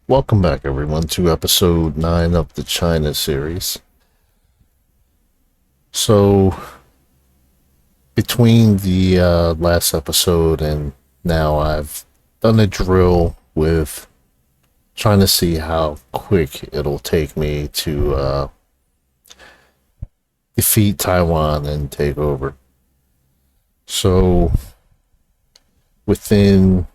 Welcome back, everyone, to episode 9 of the China series. So, between the last episode and now, I've done a drill with trying to see how quick it'll take me to defeat Taiwan and take over. So, within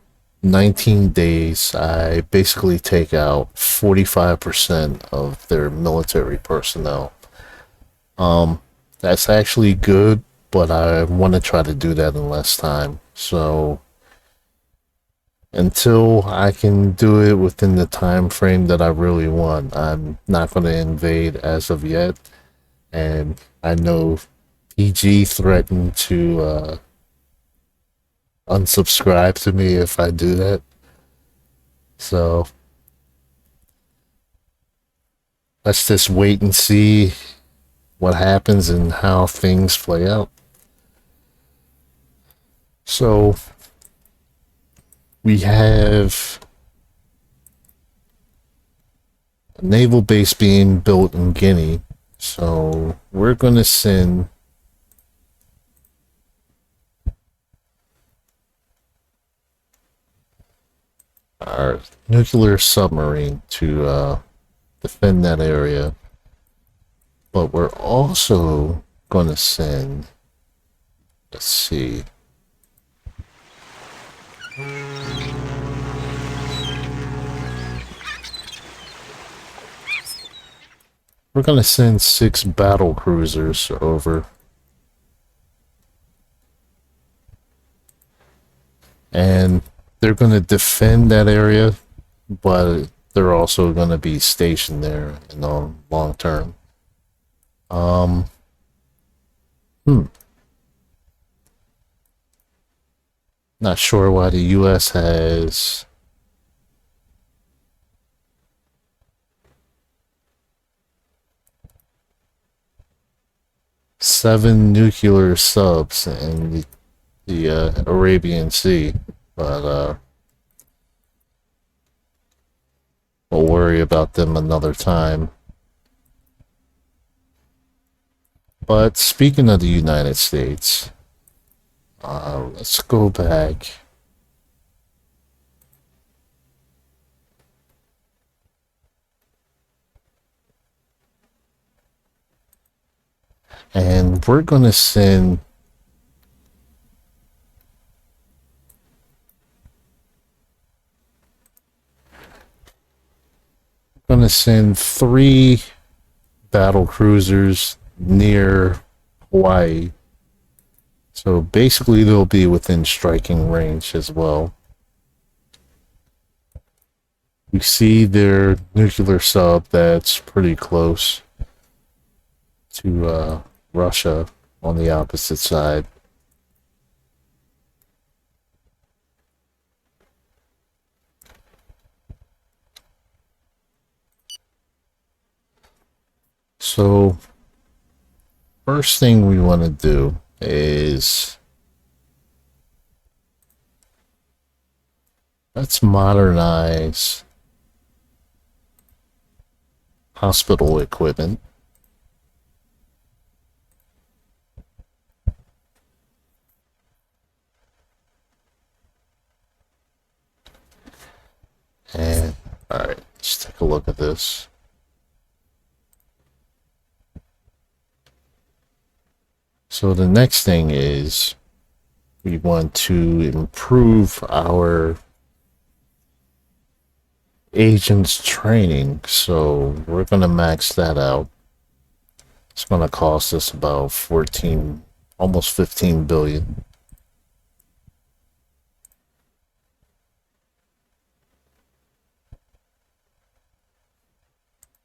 19 days, I basically take out 45% of their military personnel. That's actually good, but I want to try to do that in less time. So until I can do it within the time frame that I really want, I'm not going to invade as of yet. And I know PG threatened to unsubscribe to me if I do that. So let's just wait and see what happens and how things play out. So we have a naval base being built in Guinea. So we're going to send our nuclear submarine to defend that area. But we're also going to send, let's see, we're going to send 6 battle cruisers over. And they're going to defend that area, but they're also going to be stationed there in the long term. Not sure why the U.S. has seven nuclear subs in the Arabian Sea, but we'll worry about them another time. But speaking of the United States, let's go back. And we're going to send three battle cruisers near Hawaii. So basically they'll be within striking range as well. We see their nuclear sub that's pretty close to Russia on the opposite side. So first thing we want to do is let's modernize hospital equipment. And alright, let's take a look at this. So the next thing is we want to improve our agents training. So we're going to max that out. It's going to cost us about 14, almost 15 billion.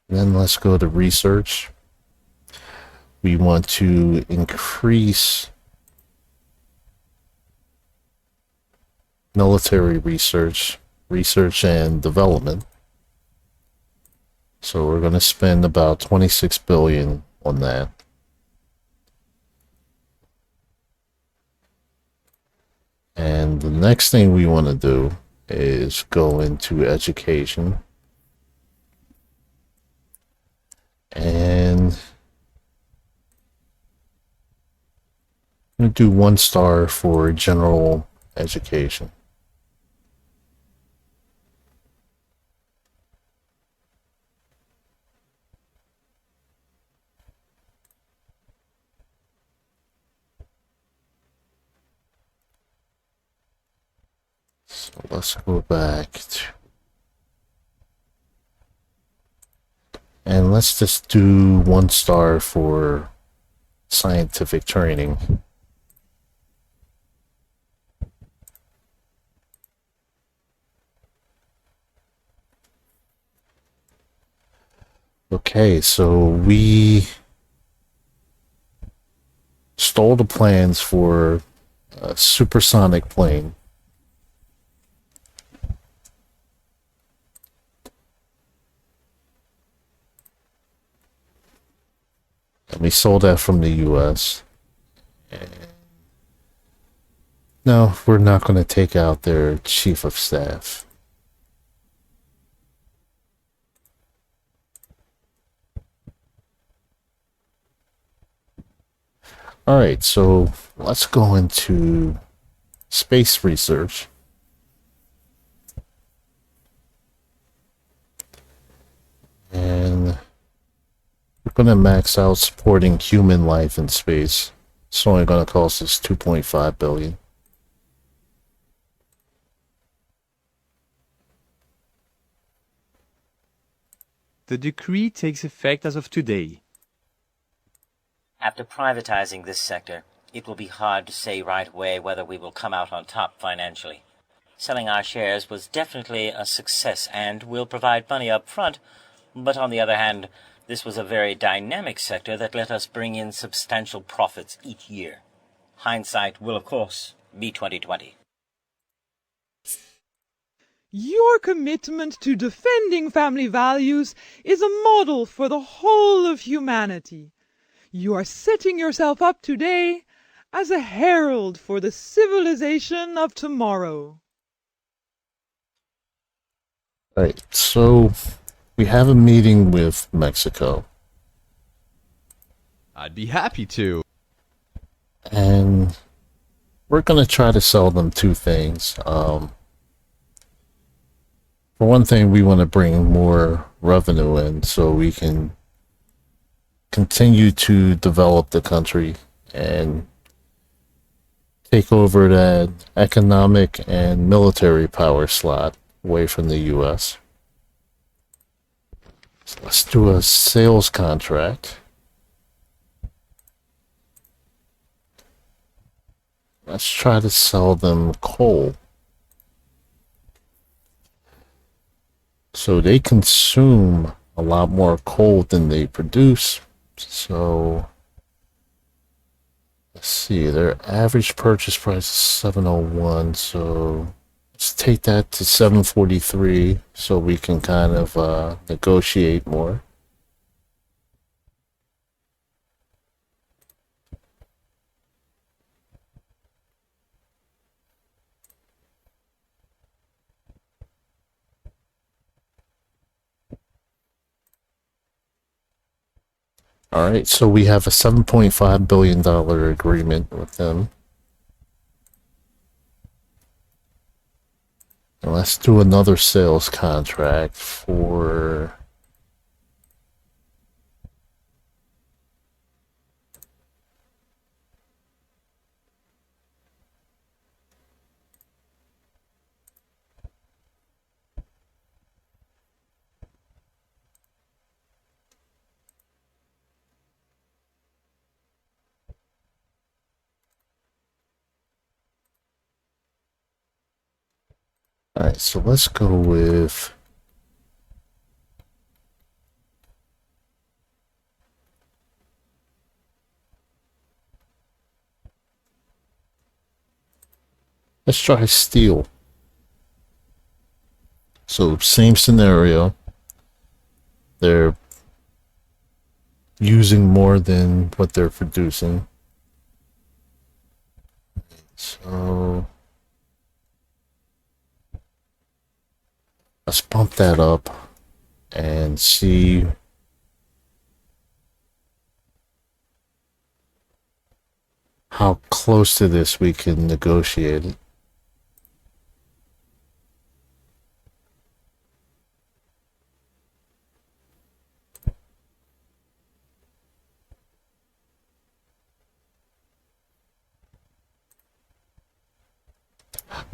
Then let's go to research. We want to increase military research and development. So we're going to spend about 26 billion on that. And the next thing we want to do is go into education. And I'm going to do 1 star for general education. So let's go back and let's just do 1 star for scientific training. Okay, so we stole the plans for a supersonic plane. And we sold that from the US. No, we're not going to take out their chief of staff. Alright, so let's go into space research. And we're going to max out supporting human life in space. It's only going to cost us $2.5 billion. The decree takes effect as of today. After privatizing this sector, it will be hard to say right away whether we will come out on top financially. Selling our shares was definitely a success and will provide money up front, but on the other hand, this was a very dynamic sector that let us bring in substantial profits each year. Hindsight will, of course, be 20/20. Your commitment to defending family values is a model for the whole of humanity. You are setting yourself up today as a herald for the civilization of tomorrow. Alright, so we have a meeting with Mexico. I'd be happy to. And we're going to try to sell them 2 things. For one thing, we want to bring more revenue in so we can continue to develop the country and take over that economic and military power slot away from the US. So let's do a sales contract. Let's try to sell them coal. So they consume a lot more coal than they produce. So let's see, their average purchase price is $701. So let's take that to $743 so we can kind of negotiate more. Alright, so we have a $7.5 billion agreement with them. And let's do another sales contract for... Alright, so let's go with... Let's try steel. So, same scenario. They're using more than what they're producing. So... let's bump that up and see how close to this we can negotiate it.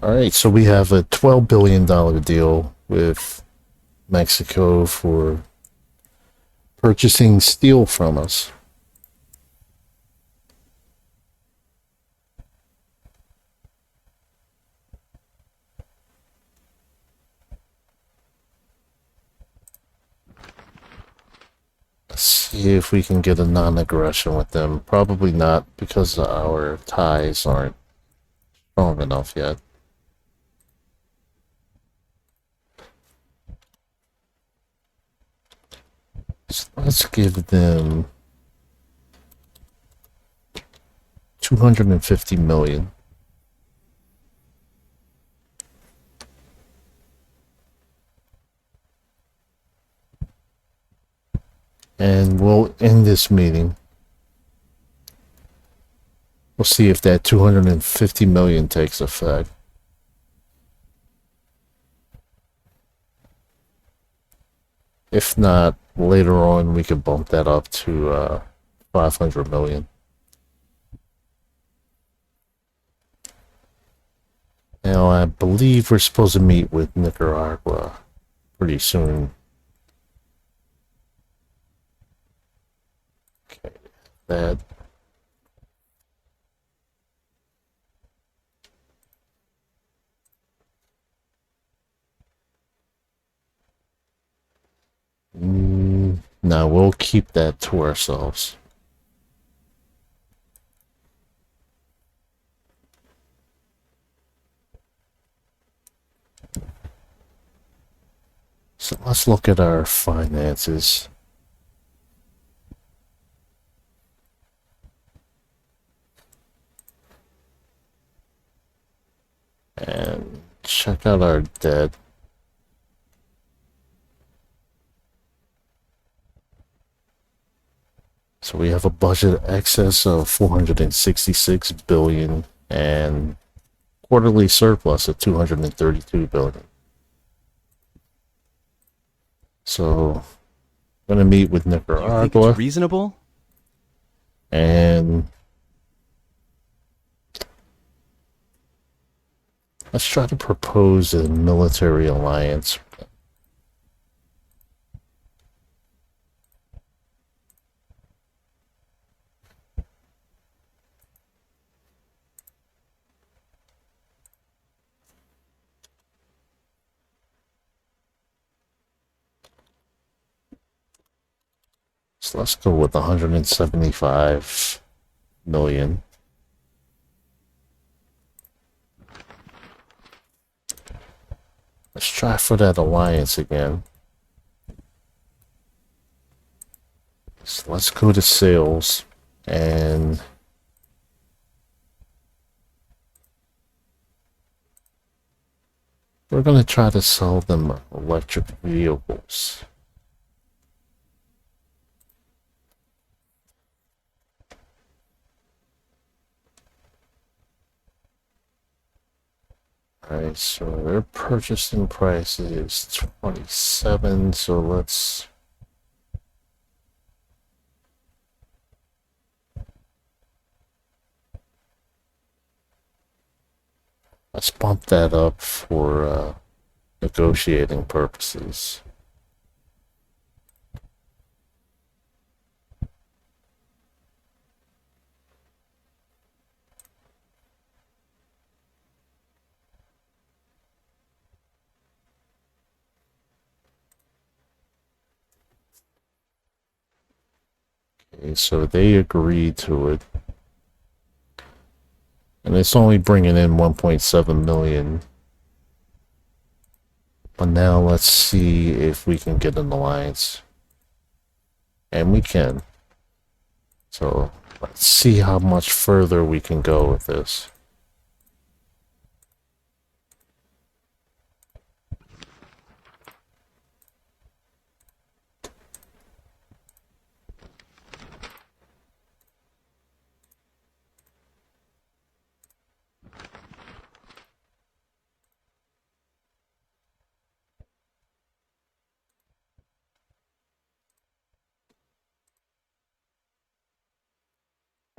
Alright, so we have a $12 billion deal with Mexico for purchasing steel from us. Let's see if we can get a non-aggression with them. Probably not, because our ties aren't strong enough yet. So let's give them 250 million. And we'll end this meeting. We'll see if that 250 million takes effect. If not, later on we could bump that up to 500 million. Now I believe we're supposed to meet with Nicaragua pretty soon. Okay, that. No, we'll keep that to ourselves. So let's look at our finances. And check out our debt. So we have a budget excess of 466 billion and quarterly surplus of 232 billion. So I'm gonna meet with Do you think Nicaragua it's reasonable? and let's try to propose a military alliance. So let's go with 175 million. Let's try for that alliance again. So let's go to sales and we're going to try to sell them electric vehicles. Alright, so their purchasing price is 27, so let's bump that up for negotiating purposes. Okay, so they agreed to it. And it's only bringing in 1.7 million. But now let's see if we can get an alliance. And we can. So let's see how much further we can go with this.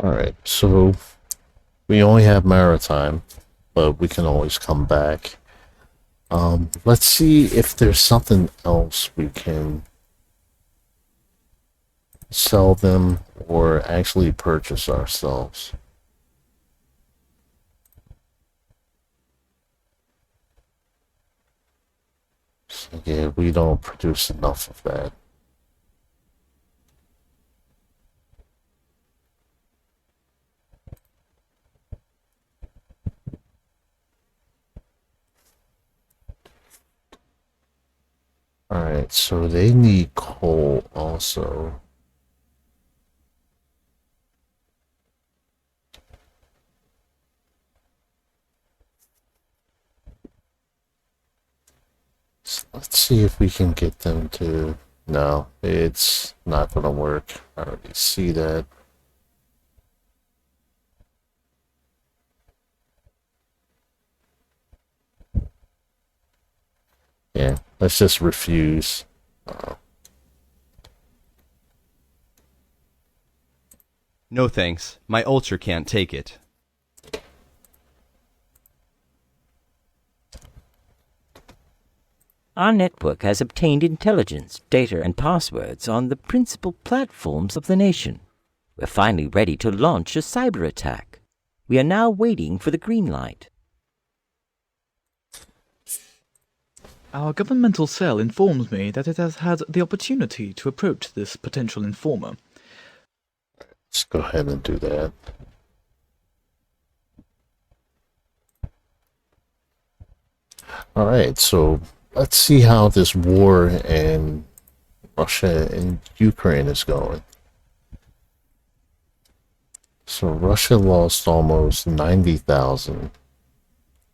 Alright, so we only have maritime, but we can always come back. Let's see if there's something else we can sell them or actually purchase ourselves. So yeah, we don't produce enough of that. Alright, so they need coal also. So let's see if we can get them to... No, it's not gonna work. I already see that. Yeah, let's just refuse. No thanks. My ulcer can't take it. Our network has obtained intelligence, data, and passwords on the principal platforms of the nation. We're finally ready to launch a cyber attack. We are now waiting for the green light. Our governmental cell informs me that it has had the opportunity to approach this potential informer. Let's go ahead and do that. Alright, so let's see how this war in Russia and Ukraine is going. So Russia lost almost 90,000.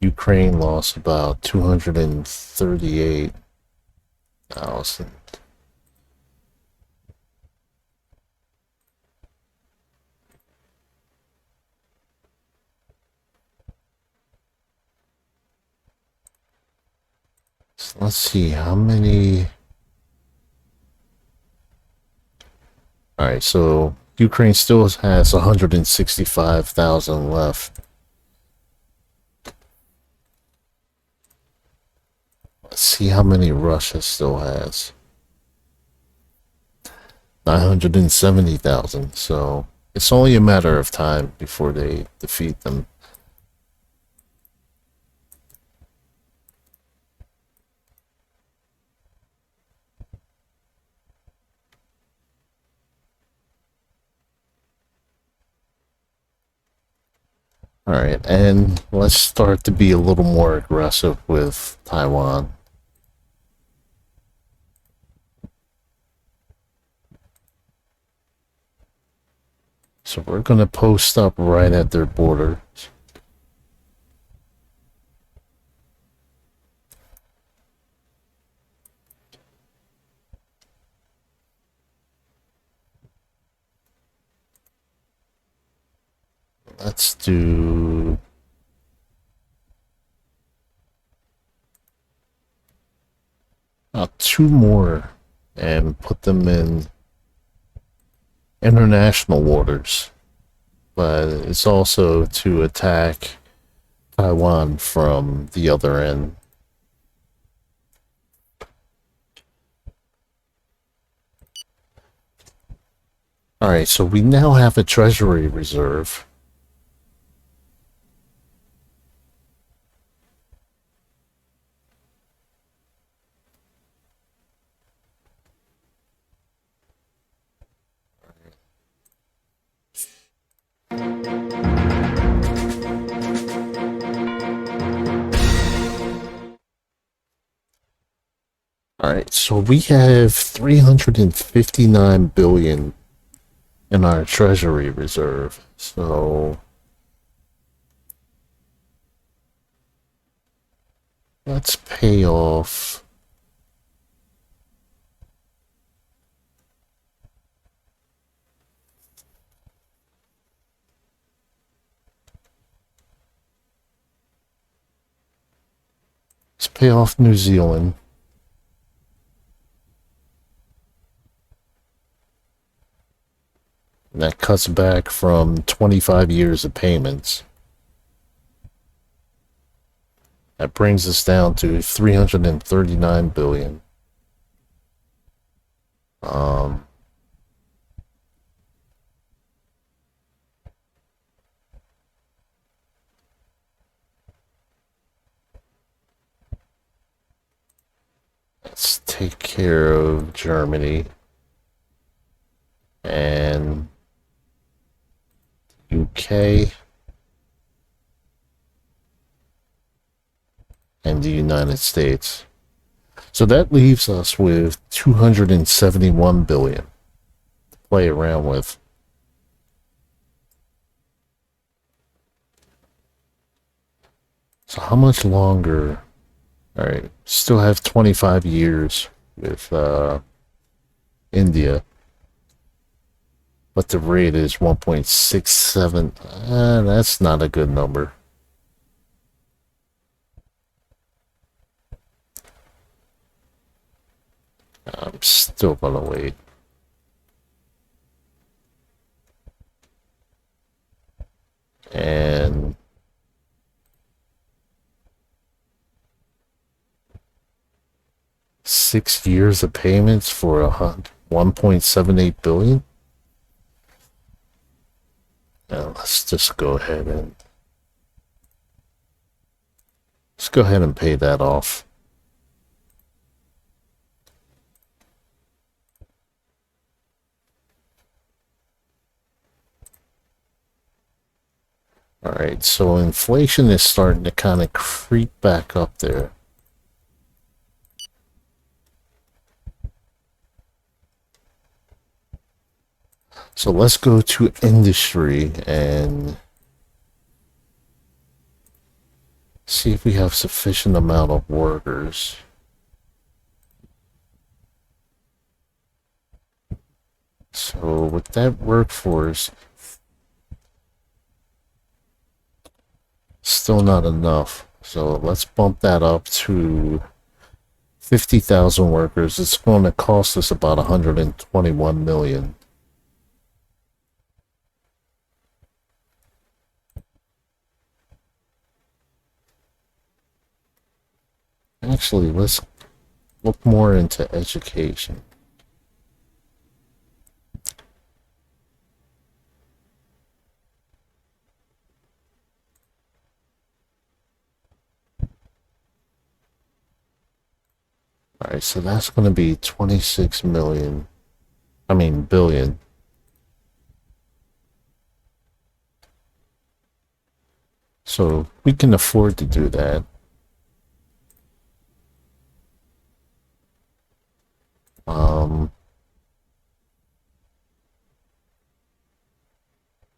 Ukraine lost about 238,000. So let's see how many. Alright, so Ukraine still has 165,000 left. Let's see how many Russia still has. 970,000. So it's only a matter of time before they defeat them. Alright, and let's start to be a little more aggressive with Taiwan. So we're going to post up right at their border. Let's do... two more and put them in international waters. But it's also to attack Taiwan from the other end. Alright, so we now have a treasury reserve. Alright, so we have 359 billion in our treasury reserve. So let's pay off New Zealand. And that cuts back from 25 years of payments. That brings us down to 339 billion. Um, let's take care of Germany and UK and the United States. So that leaves us with 271 billion to play around with. So how much longer? All right, still have 25 years with India, but the rate is 1.67. That's not a good number. I'm still gonna wait. And six years of payments for 1.78 billion. Now let's just go ahead and pay that off. All right, so inflation is starting to kind of creep back up there. So let's go to industry and see if we have sufficient amount of workers. So with that workforce, still not enough. So let's bump that up to 50,000 workers. It's going to cost us about 121 million. Actually, let's look more into education. Alright, so that's going to be 26 million. I mean, billion. So we can afford to do that.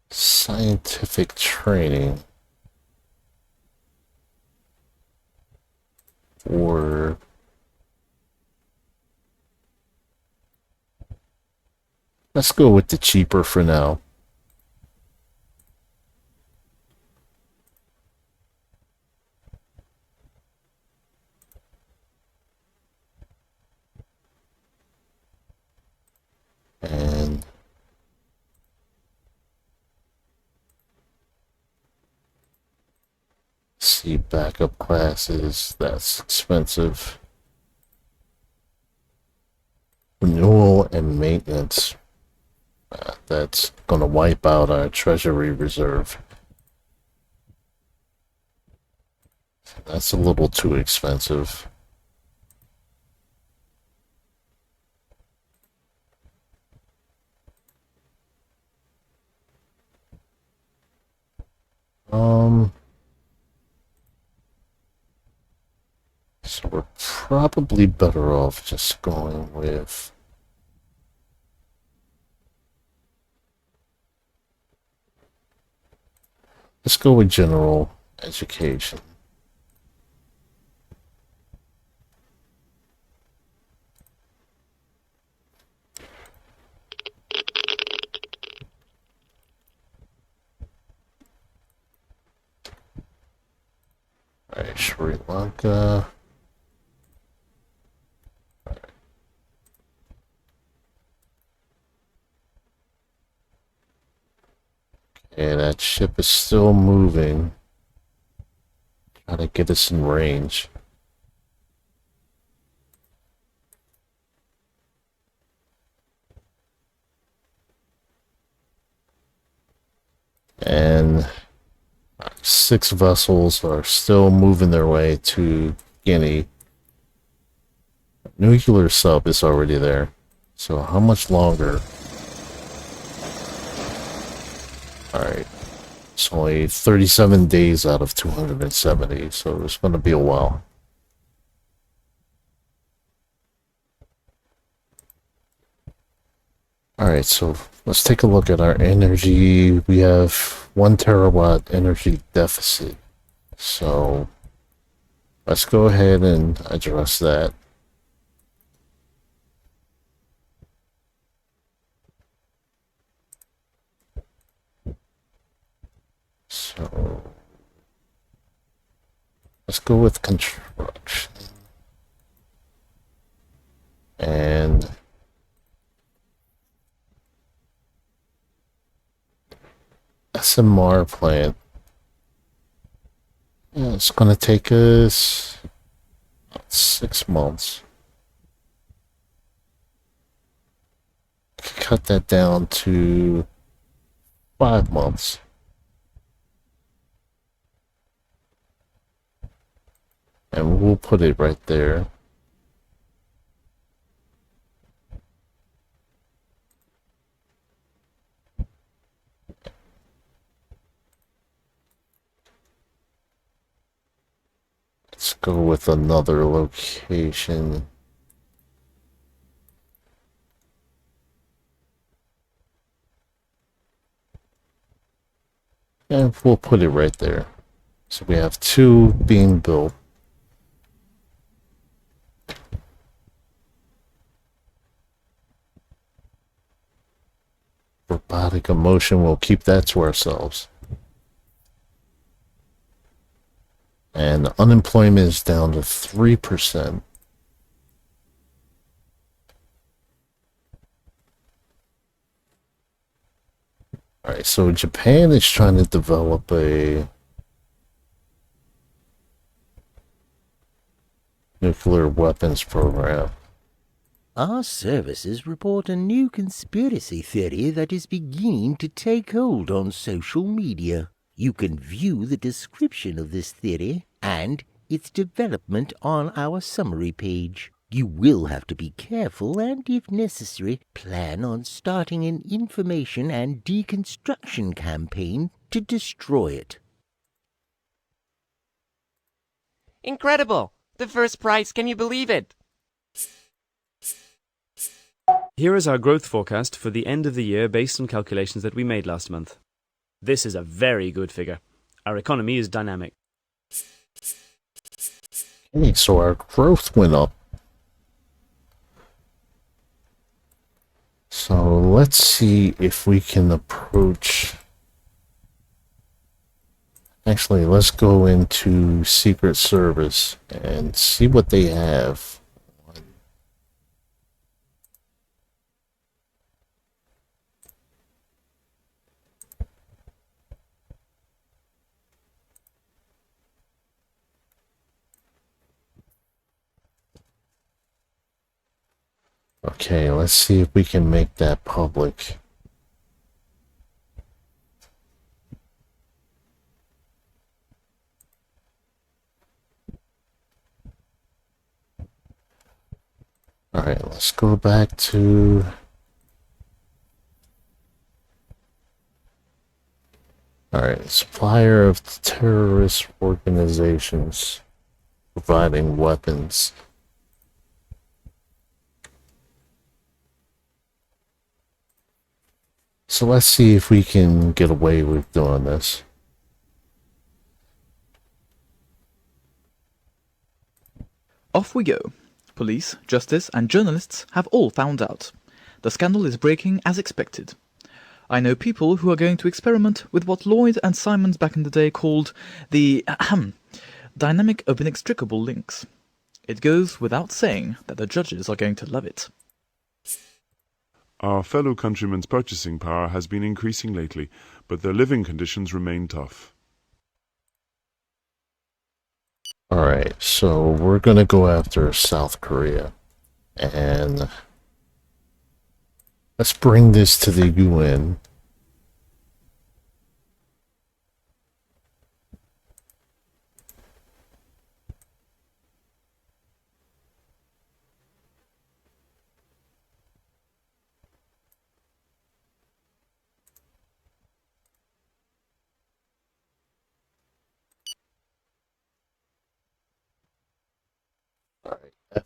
Scientific training. Or let's go with the cheaper for now. And see, backup classes, that's expensive. Renewal and maintenance. That's going to wipe out our treasury reserve. That's a little too expensive. So we're probably better off just going with let's go with general education. Alright, Sri Lanka. Okay, that ship is still moving. Try to get us in range. And 6 vessels are still moving their way to Guinea. Nuclear sub is already there. So how much longer? Alright. It's only 37 days out of 270, so it's going to be a while. Alright, so let's take a look at our energy. We have 1 terawatt energy deficit. So let's go ahead and address that. So let's go with construction. And SMR plant. Yeah, it's going to take us 6 months. Cut that down to 5 months. And we'll put it right there. Let's go with another location. And we'll put it right there. So we have 2 being built. Robotic emotion, we'll keep that to ourselves. And unemployment is down to 3%. Alright, so Japan is trying to develop a nuclear weapons program. Our services report a new conspiracy theory that is beginning to take hold on social media. You can view the description of this theory and its development on our summary page. You will have to be careful and, if necessary, plan on starting an information and deconstruction campaign to destroy it. Incredible! The first prize, can you believe it? Here is our growth forecast for the end of the year based on calculations that we made last month. This is a very good figure. Our economy is dynamic. Okay, so our growth went up. So let's see if we can approach... Actually, let's go into Secret Service and see what they have. Okay, let's see if we can make that public. Alright, let's go back to... Alright, supplier of terrorist organizations providing weapons. So let's see if we can get away with doing this. Off we go. Police, justice, and journalists have all found out. The scandal is breaking as expected. I know people who are going to experiment with what Lloyd and Simons back in the day called the dynamic of inextricable links. It goes without saying that the judges are going to love it. Our fellow countrymen's purchasing power has been increasing lately, but their living conditions remain tough. Alright, so we're gonna go after South Korea. And let's bring this to the UN.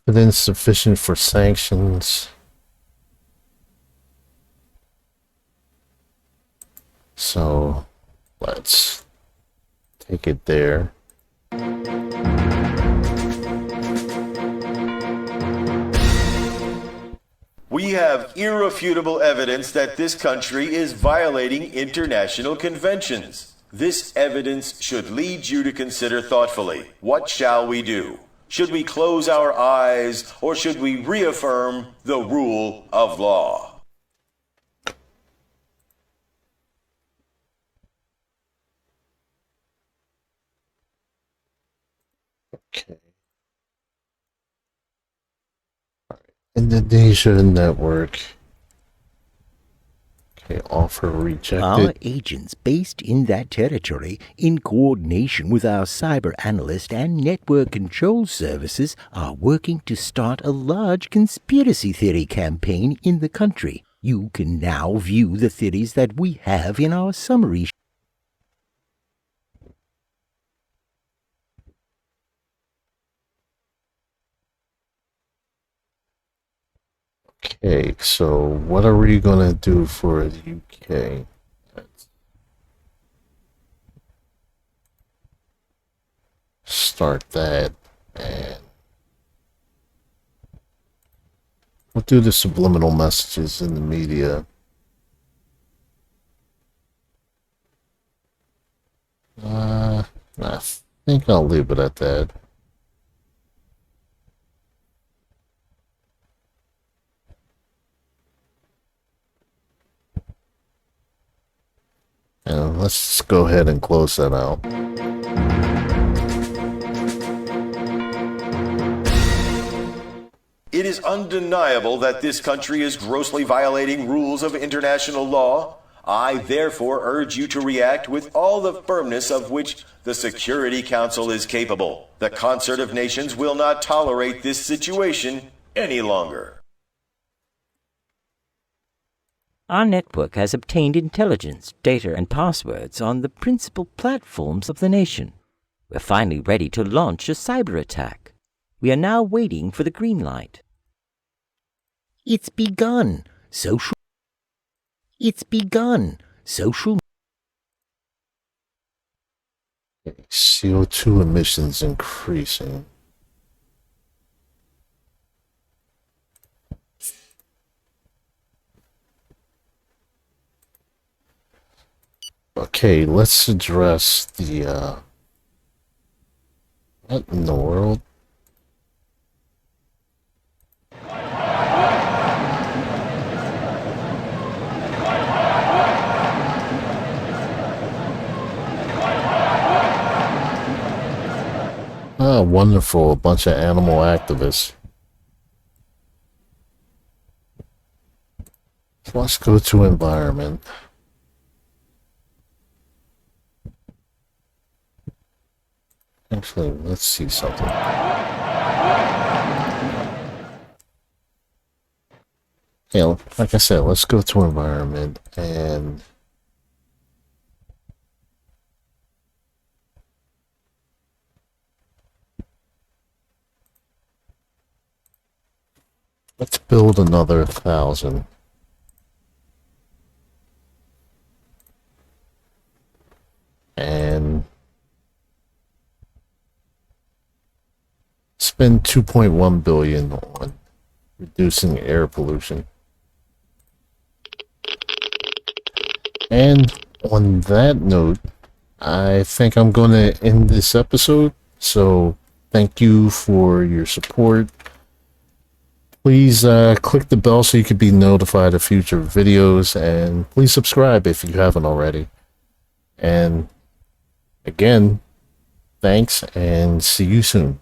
Evidence sufficient for sanctions. So let's take it there. We have irrefutable evidence that this country is violating international conventions. This evidence should lead you to consider thoughtfully, what shall we do? Should we close our eyes, or should we reaffirm the rule of law? Okay. Indonesia network. Okay, offer rejected. Our agents based in that territory, in coordination with our cyber analyst and network control services, are working to start a large conspiracy theory campaign in the country. You can now view the theories that we have in our summary. Okay, so what are we gonna do for the UK? Let's start that, and we'll do the subliminal messages in the media. I think I'll leave it at that. And let's go ahead and close that out. It is undeniable that this country is grossly violating rules of international law. I therefore urge you to react with all the firmness of which the Security Council is capable. The concert of nations will not tolerate this situation any longer. Our network has obtained intelligence, data, and passwords on the principal platforms of the nation. We're finally ready to launch a cyber attack. We are now waiting for the green light. It's begun. It's begun. CO2 emissions increasing. Okay, let's address the, what in the world? Ah, wonderful, a bunch of animal activists. Let's go to environment. Actually, let's see something. Yeah, like I said, let's go to environment and let's build another 1,000. And spend 2.1 billion on reducing air pollution. And on that note, I think I'm going to end this episode. So thank you for your support. Please click the bell so you can be notified of future videos, and please subscribe if you haven't already. And again, thanks, and see you soon.